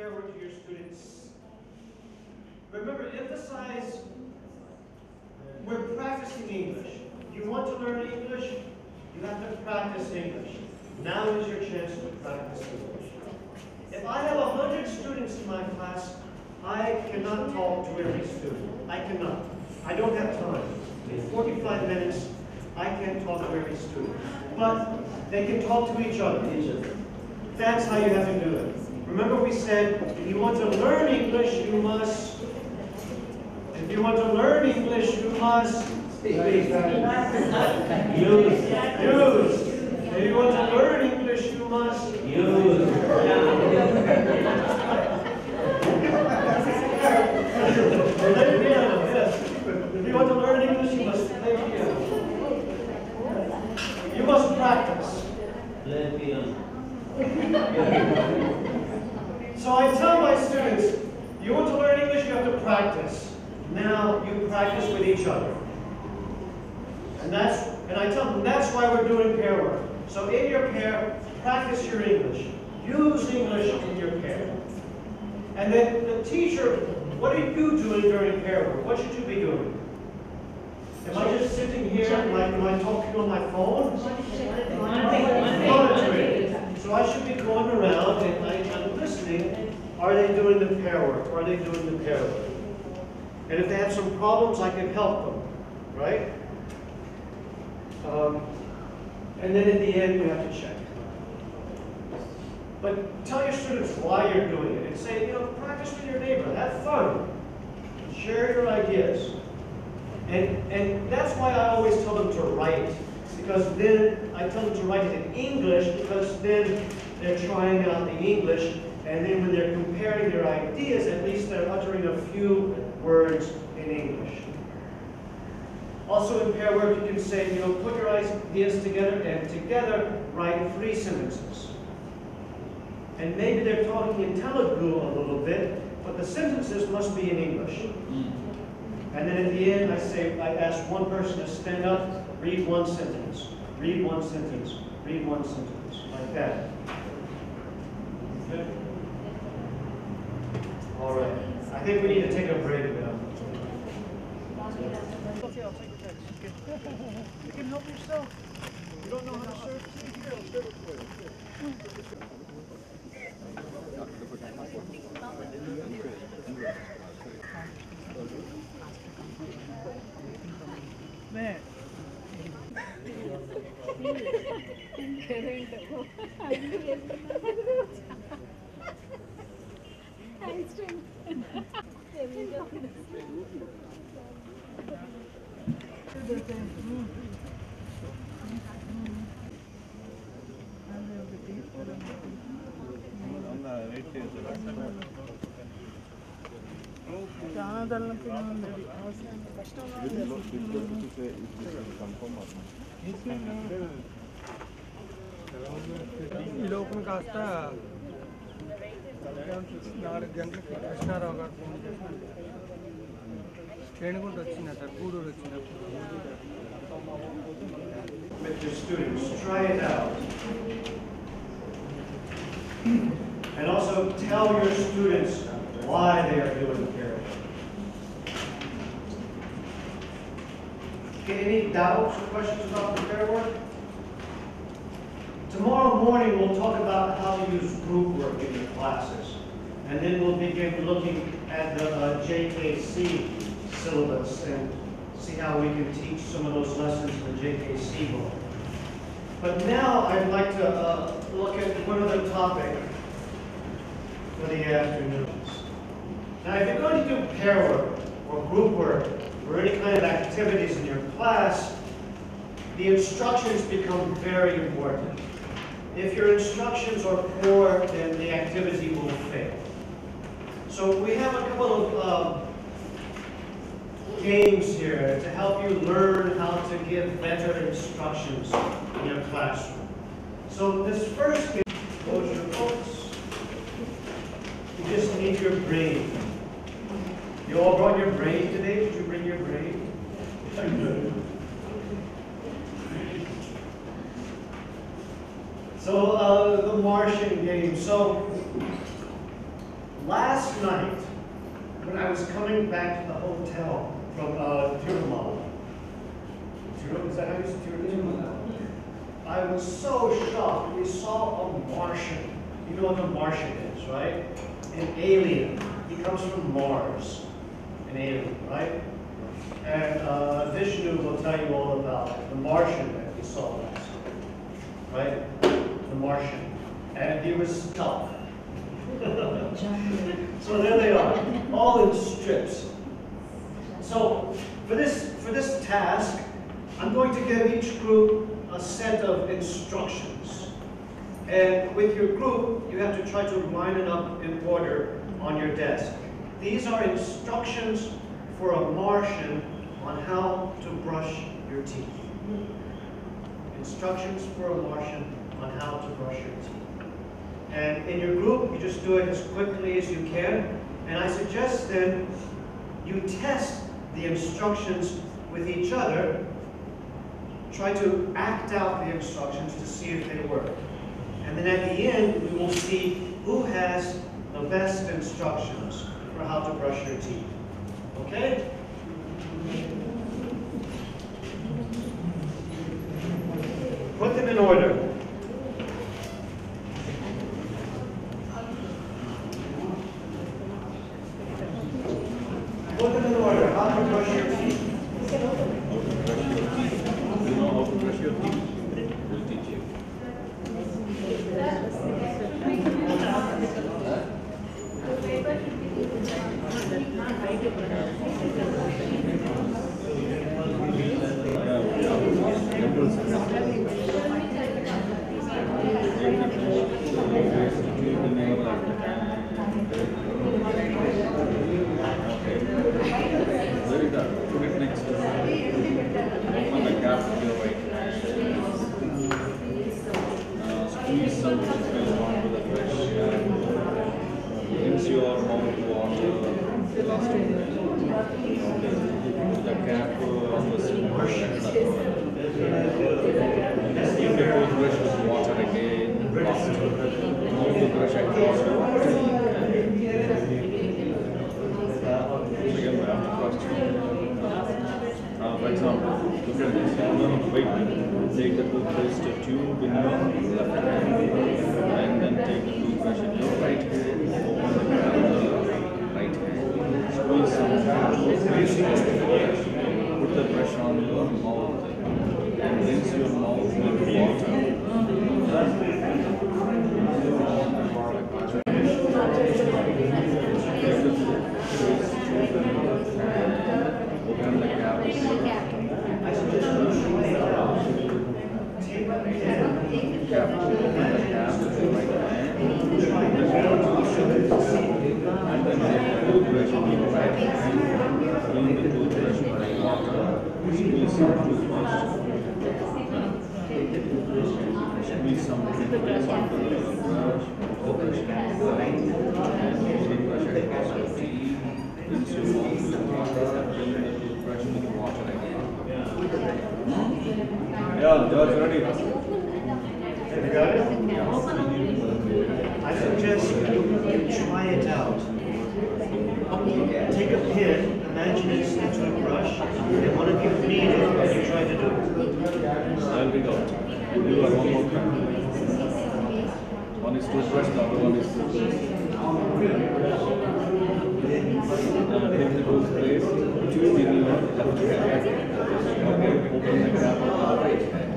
pair work to your students, remember, emphasize we're practicing English. You want to learn English? You have to practice English. Now is your chance to practice English. If I have 100 students in my class, I cannot talk to every student. I cannot. I don't have time. In 45 minutes, I can't talk to every student. But they can talk to each other. That's how you have to do it. Remember we said, if you want to learn English, you must. If you want to learn English, you must. Use. If you want to learn English, you must. Use. Play piano, yes. If you want to learn English, you must play piano. You must practice. Play piano. So I tell my students, you want to learn English, you have to practice. Now you practice with each other. And I tell them that's why we're doing pair work. So in your pair, practice your English. Use English in your pair. And then the teacher, what are you doing during pair work? What should you be doing? Am I just sitting here, like, am I talking on my phone? Monitoring. So I should be going around and I'm listening. Are they doing the pair work? Are they doing the pair work? And if they have some problems, I can help them, right? And then at the end, you have to check. But tell your students why you're doing it. And say, practice with your neighbor. Have fun. Share your ideas. And that's why I always tell them to write. Because then I tell them to write it in English, because then they're trying out the English. And then when they're comparing their ideas, at least they're uttering a few words in English. Also in pair work, you can say, put your ideas together and together write 3 sentences. And maybe they're talking in Telugu a little bit, but the sentences must be in English. And then at the end, I ask one person to stand up, read 1 sentence, read 1 sentence, read 1 sentence, like that. Okay? All right. I think we need to take a break now. Okay, I'll take a text. You can help yourself. You don't know how to serve? Here, I'll serve it for you. Man. ఈ లోపల కాస్త 4 గంటలకి కృష్ణారావు గారు phone చేశారు. రేణుగుంట వచ్చిందట, గూడూరు వచ్చినప్పుడు. With your students, try it out. And also tell your students why they are doing pair work. Okay, any doubts or questions about the pair work? Tomorrow morning we'll talk about how to use group work in your classes. And then we'll begin looking at the JKC syllabus and see how we can teach some of those lessons in the JKC book. But now I'd like to look at one other topic for the afternoons. Now if you're going to do pair work or group work or any kind of activities in your class, the instructions become very important. If your instructions are poor, then the activity will fail. So we have a couple of games here to help you learn how to give better instructions in your classroom. So this first game, close your books. You just need your brain. You all brought your brain today? Did you bring your brain? So the Martian game. So last night, when I was coming back to the hotel from Tirumala, is that how you say Tirumala? I was so shocked. We saw a Martian. You know what a Martian is, right? An alien. He comes from Mars. An alien, right? And Vishnu will tell you all about it. The Martian that we saw last night, right? The Martian. And he was tough. So there they are, all in strips. So for this task, I'm going to give each group a set of instructions. And with your group, you have to try to line it up in order on your desk. These are instructions for a Martian on how to brush your teeth. Instructions for a Martian on how to brush your teeth. And in your group, you just do it as quickly as you can. And I suggest then you test the instructions with each other. Try to act out the instructions to see if they work. And then at the end, we will see who has the best instructions for how to brush your teeth. Okay? Put them in order. Put them in order. How to brush your teeth. You know how to brush your teeth? We'll teach you. Very good. Put it next to on the gap of your right hand. Squeeze some toothpaste onto the brush and rinse your mouth water the last one. Okay. Put the cap on the sink. Keep the toothbrush with water again. Last. Move the brush across your teeth. Again, we have to cross check. For example, look at this. Wait. Take the toothpaste tube in your left hand, and then take the toothbrush in your right hand. Open the cap of the right hand. Squeeze some toothpaste. Put the brush on your mouth, and rinse your mouth with water. Open the cap. I suggest you take a pen. Cap. Open the cap with the right hand. And then take the toothbrush in your right hand. Clean the toothbrush with water. Squeeze some toothpaste. Squeeze some toothpaste onto the brush. The brush can be right. And use the brush across your teeth. Rinse your mouth with water. Clean the toothbrush with water again. Yeah, George, ready? Have you got it? I suggest you try it out. Take a pin, imagine it's a toothbrush, and one of you read it and you try to do it. I'll be out. You are one more time. One is toothbrush, the other one is toothpaste. Take the toothpaste, tube in your left hand. Okay, open the cap on the right hand.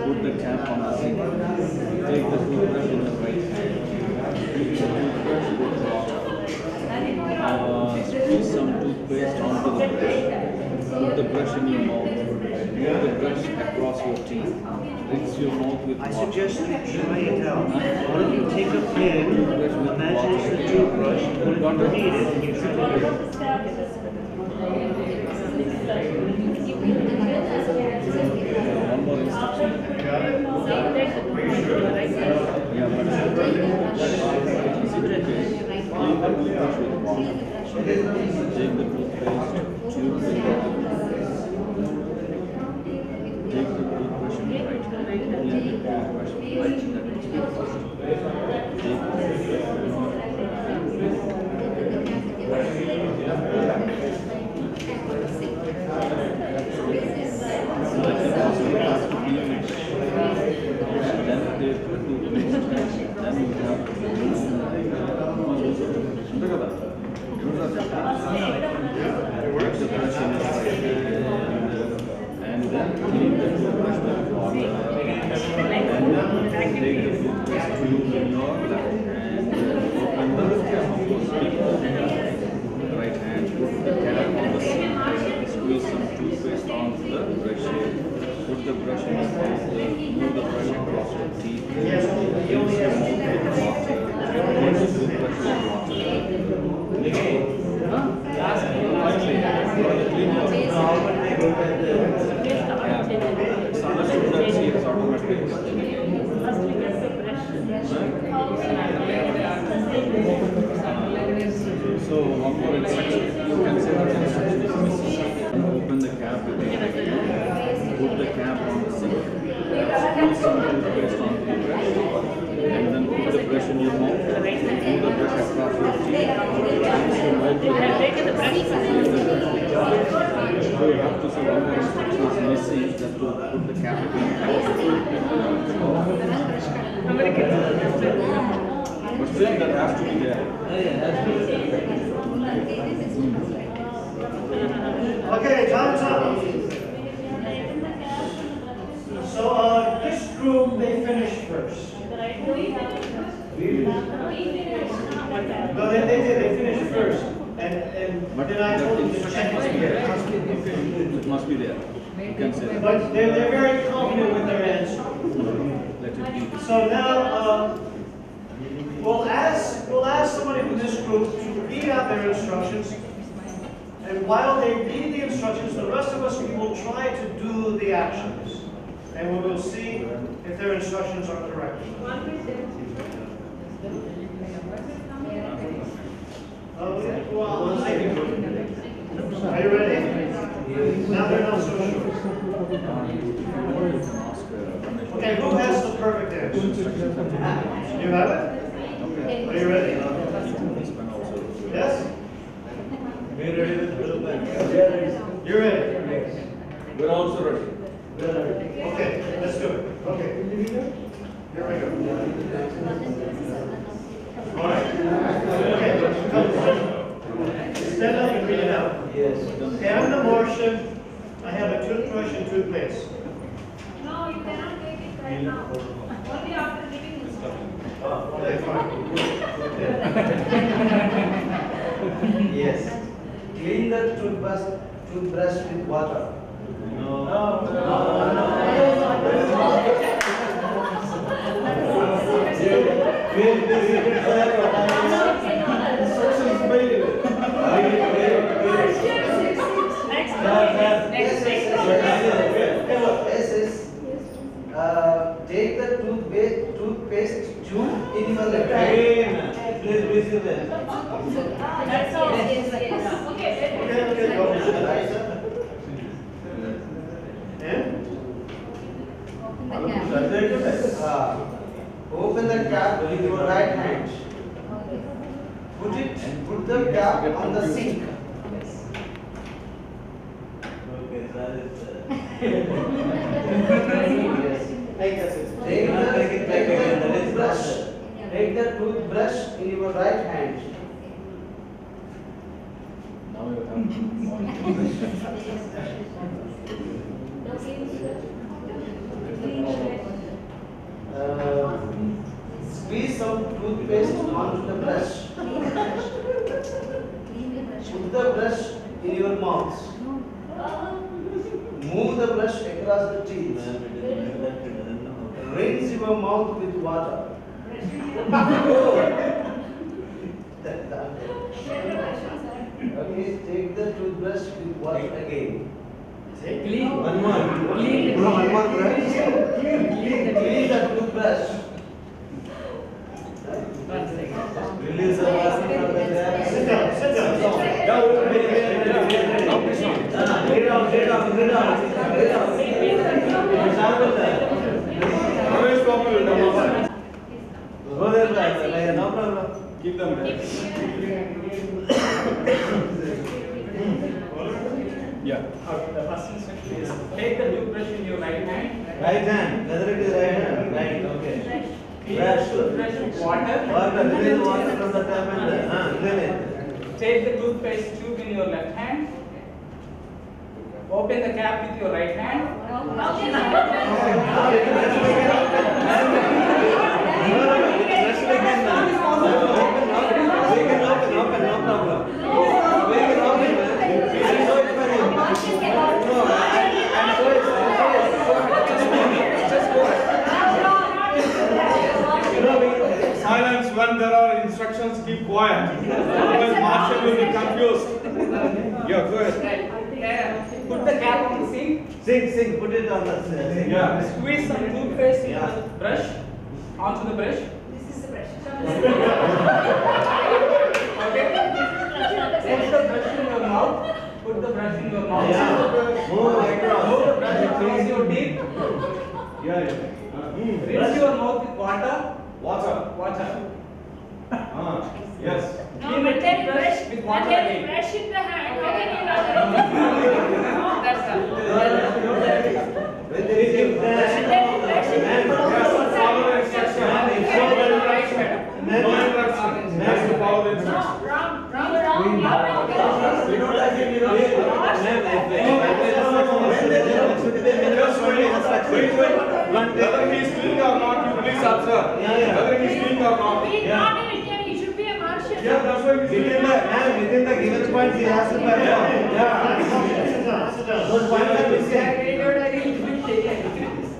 Put the cap on the sink. Take the toothbrush in the right hand. Use the toothbrush with water. Squeeze some toothpaste onto the brush. Put the brush in your mouth. Move the brush across your teeth. Rinse your mouth with I water. suggest you try it out. One of you take a pin, imagine it's a toothbrush, one of you read it and you try to do it. One more instruction. Got it? Are you sure? Yeah, but easy to get. Clean the toothbrush with water. Take the toothpaste, tube with water. Take the toothbrush in the right hand. Clean the toothbrush with right hand. Take the toothbrush. the toothbrush with water, and take the toothpaste tube in your left hand, open the cap, of course, keep the right hand, put the cap on the sink, squeeze some toothpaste onto the brush here, put the brush in the mouth, move the brush across your teeth, rinse your mouth with water, rinse the toothbrush with water. Finally, clean your mouth. It's understood that she is automatic. So one more instruction. You can say that instruction is missing. Open the cap with your right hand. Put the cap on the sink. Squeeze some toothpaste on the brush. And then put the brush in your mouth. Move the brush across your teeth. Rinse your mouth with water. So you have to say one more instruction is missing, just to put the cap again. But still that has to be there. Okay, time's up. So this group, they finished first. No, they did. They finished first. And But then I told them to check must it be here. there. It must be there. You can say that. But they're very confident with their answer. Let it be. So now we'll ask somebody from this group to read out their instructions. And while they read the instructions, the rest of us will try to do the actions. And we will see if their instructions are correct. Are you ready? Now they're not so sure. Okay, who has the perfect answer? You have it? Are you ready? Yes? You're ready? We're also ready. Okay, let's do it. Okay. Here we go. All right. Okay, come. Stand up and read it out. Yes. Okay, I'm the Martian. I have a toothbrush and toothpaste. No, you cannot take it right now. Only after leaving this one. Okay, fine. Yes. Clean the toothbrush with water. No. Take the toothpaste tube in your left hand. Please That's all. Yes. Okay. Okay, go. And? Open the cap with your right hand. Put the cap on the sink. Take the toothbrush in your right hand. Now you Squeeze some toothpaste onto the brush. Put the brush in your mouth. Move the brush across the teeth. Rinse your mouth with water. Okay, take the toothbrush with water again. Clean. One more. Clean. One more brush. Clean the toothbrush. Release the water from the tap. Sit down, sit down. No problem. keep them there. Yeah. The first instruction is take the toothbrush in your right hand. Right hand. Whether it is right hand. Right. Okay. Fill the toothbrush with water. Water. Release water from the tap and clean it. Take the toothpaste tube in your left hand. Open the cap with your right hand. Silence when there are instructions, keep quiet. Otherwise, Marshall will be confused. Yeah, go ahead. Put the cap on the sink. Sing, put it on the sink. Yeah. Squeeze some toothpaste in the brush, onto the brush. This is the brush. Okay. Put the brush in your mouth. Put the brush in your mouth. Yeah. Move across. Move the brush across your teeth. Rinse your mouth with water. Water. Yes. No, Clean but the then toothbrush brush, with but water then again. brush in the hand. How can you rub it? That's all. When there is a And then brush it. Follow the instruction. No instruction. Has to follow the instruction. Wrong. we don't like it, we don't like it. Just wait. Whether he is doing or not, you please observe. Whether he is doing or not. He's not an Indian, he should be a Martian. Yeah, that's why we Within the given points, he has to perform. Yeah. Sit down. Those points are missing.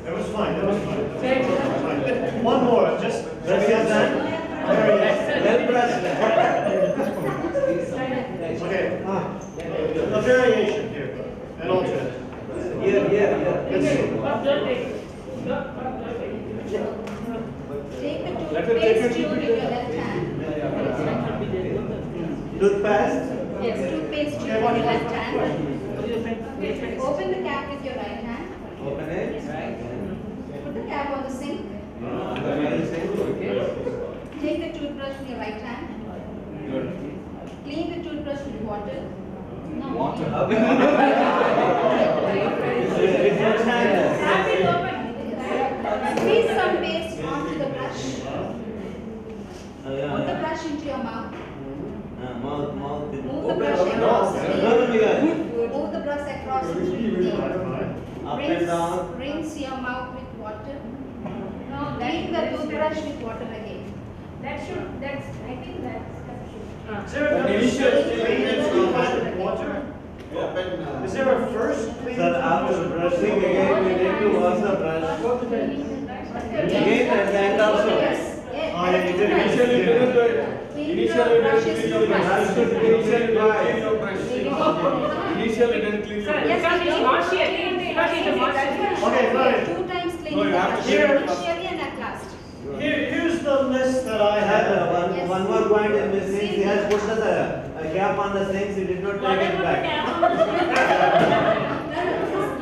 That was fine. One more, just. That's it, done. Well brushed. Okay. A variation here, an alternate. Here. Let's see. Take the Let her take toothpaste it. tube in your left hand. Toothpaste. Yes, toothpaste tube in your left hand. Open the cap with your right hand. Open it. Put the cap on the sink. Take the toothbrush in your right hand. Clean the toothbrush with water. No. Tap it open. Squeeze some paste onto the brush. Put the brush into your mouth. Mouth. Move the brush across the No, bigger. Move the brush across the teeth. Up and down. Rinse your mouth with water. No, clean the toothbrush with water again. I think that's. Is there a water? Is there a first clean? Sir, after brushing again, we need to wash the brush. Again at the end also. Yes. Oh, yeah, you did it. Initially, you didn't do it. Clean Initially, your you brushes didn't too clean your much. brush. Initially, you didn't clean your brush. Initially, you didn't clean your brush. Because he's Martian. Because he's a Martian. Okay, fine. 2 times No, cleaning you the have to brush. clean it. Initially and at last. Here's the list that I have. One more point is missing. He has put a cap on the sinks. He did not take it back.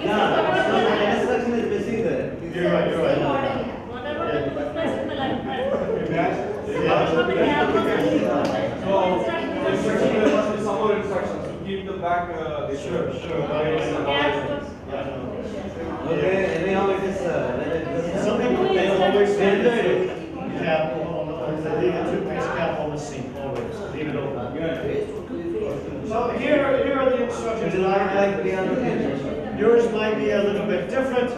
Yeah, so the instruction is missing there. You're right. Same order we have. So, instruction there must be some more instructions to keep the back. Sure. Okay, anyhow it is Some people, they always leave the cap on the toothpaste cap on the sink, always, leave it open. So here are the instructions that I have. Yours might be a little bit different.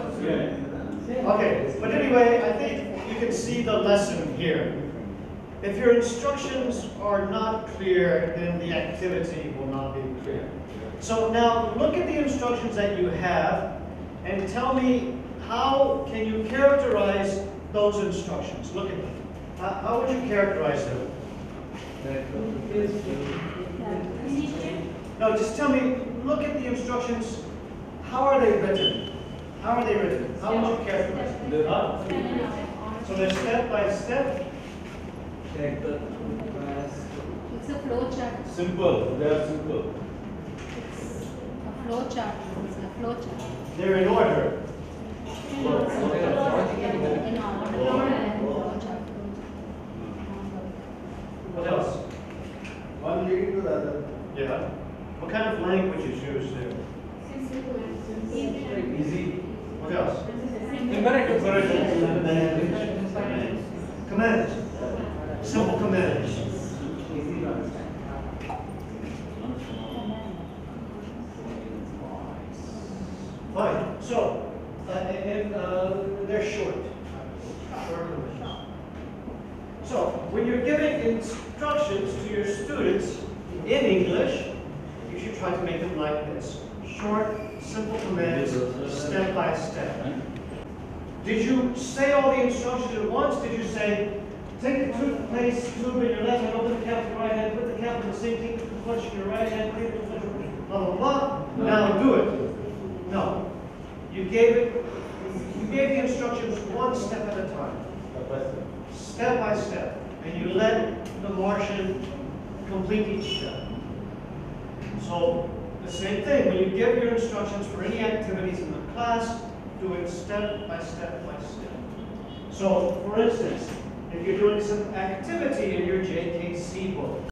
Okay, but anyway, I think you can see the lesson here. If your instructions are not clear, then the activity will not be clear. So now look at the instructions that you have and tell me, how can you characterize those instructions? Look at them. How would you characterize them? No, just tell me, look at the instructions. How are they written? How would you characterize them? So they're step by step. Take the It's a flow chart. Simple, they are simple. A flow chart. It's a flow chart. They're in order. In order. Flow chart. What else? one leading to the other. Yeah. What kind of language is used there? Easy. What else? Imperative. Commands. Simple commands. and they're short. Short commands. So, when you're giving instructions to your students in English, you should try to make them like this. Short, simple commands, step by step. Did you say all the instructions at once? Did you say, take the toothpaste tube in your left hand, open the cap with your right hand, put the cap in the sink, take the toothbrush in your right hand, take the toothbrush, blah, blah, blah. Now do it. No. You gave the instructions one step at a time. Step by step. And you let the Martian complete each step. So, the same thing, when you give your instructions for any activities in the class, do it step by step by step. So, for instance, if you're doing some activity in your JKC book,